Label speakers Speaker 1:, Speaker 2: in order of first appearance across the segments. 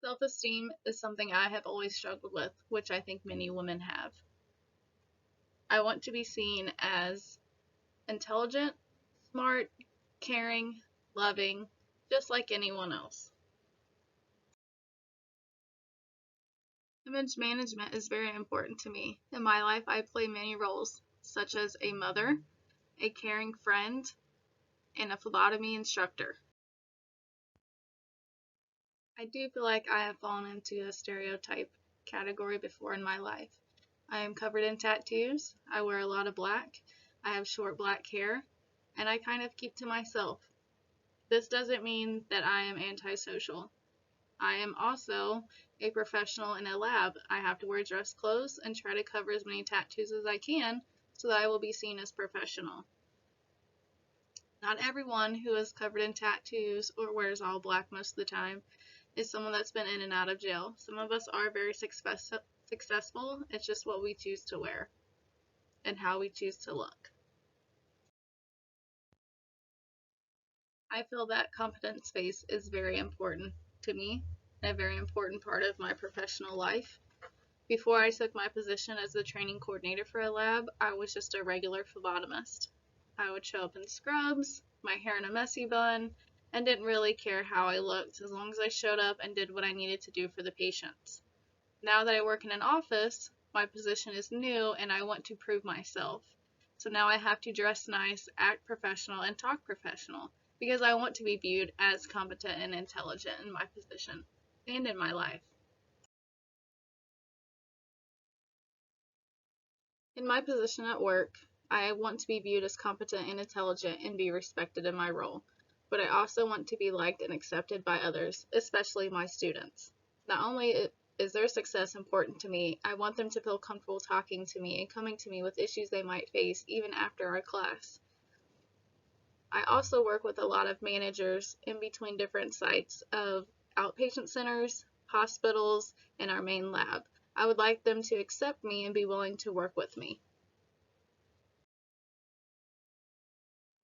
Speaker 1: Self-esteem is something I have always struggled with, which I think many women have. I want to be seen as intelligent, smart, caring, loving, just like anyone else. Image management is very important to me. In my life, I play many roles, such as a mother, a caring friend, and a phlebotomy instructor. I do feel like I have fallen into a stereotype category before in my life. I am covered in tattoos, I wear a lot of black, I have short black hair, and I kind of keep to myself. This doesn't mean that I am antisocial. I am also a professional in a lab. I have to wear dress clothes and try to cover as many tattoos as I can so that I will be seen as professional. Not everyone who is covered in tattoos or wears all black most of the time is someone that's been in and out of jail. Some of us are very successful. It's just what we choose to wear and how we choose to look. I feel that competence space is very important to me and a very important part of my professional life. Before I took my position as the training coordinator for a lab, I was just a regular phlebotomist. I would show up in scrubs, my hair in a messy bun, and didn't really care how I looked as long as I showed up and did what I needed to do for the patients. Now that I work in an office, my position is new and I want to prove myself. So now I have to dress nice, act professional, and talk professional because I want to be viewed as competent and intelligent in my position and in my life. In my position at work, I want to be viewed as competent and intelligent and be respected in my role, but I also want to be liked and accepted by others, especially my students. Not only is their success important to me, I want them to feel comfortable talking to me and coming to me with issues they might face even after our class. I also work with a lot of managers in between different sites of outpatient centers, hospitals, and our main lab. I would like them to accept me and be willing to work with me.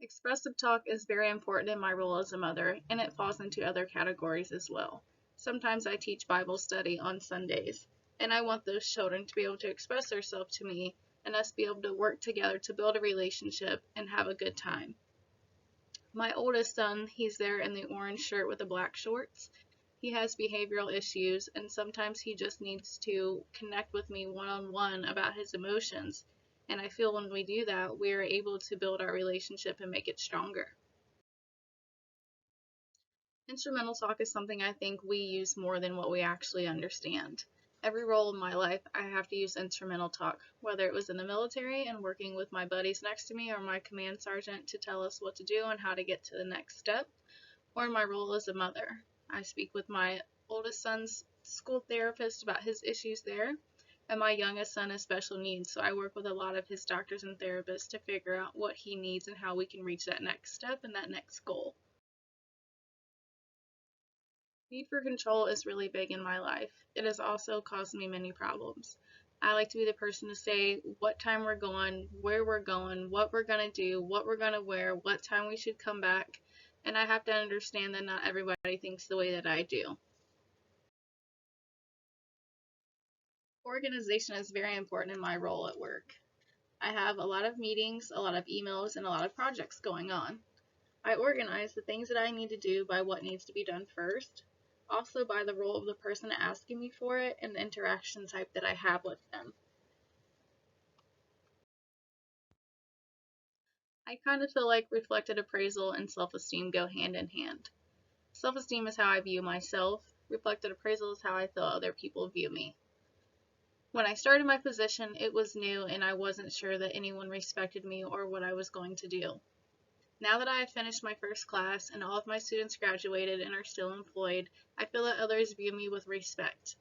Speaker 1: Expressive talk is very important in my role as a mother, and it falls into other categories as well. Sometimes I teach Bible study on Sundays, and I want those children to be able to express themselves to me and us be able to work together to build a relationship and have a good time. My oldest son, he's there in the orange shirt with the black shorts. He has behavioral issues, and sometimes he just needs to connect with me one-on-one about his emotions. And I feel when we do that, we are able to build our relationship and make it stronger. Instrumental talk is something I think we use more than what we actually understand. Every role in my life, I have to use instrumental talk, whether it was in the military and working with my buddies next to me or my command sergeant to tell us what to do and how to get to the next step, or in my role as a mother. I speak with my oldest son's school therapist about his issues there, and my youngest son has special needs, so I work with a lot of his doctors and therapists to figure out what he needs and how we can reach that next step and that next goal. Need for control is really big in my life. It has also caused me many problems. I like to be the person to say what time we're going, where we're going, what we're going to do, what we're going to wear, what time we should come back, and I have to understand that not everybody thinks the way that I do. Organization is very important in my role at work. I have a lot of meetings, a lot of emails, and a lot of projects going on. I organize the things that I need to do by what needs to be done first, also by the role of the person asking me for it and the interaction type that I have with them. I kind of feel like reflected appraisal and self-esteem go hand in hand. Self-esteem is how I view myself, reflected appraisal is how I feel other people view me. When I started my position, it was new and I wasn't sure that anyone respected me or what I was going to do. Now that I have finished my first class and all of my students graduated and are still employed, I feel that others view me with respect.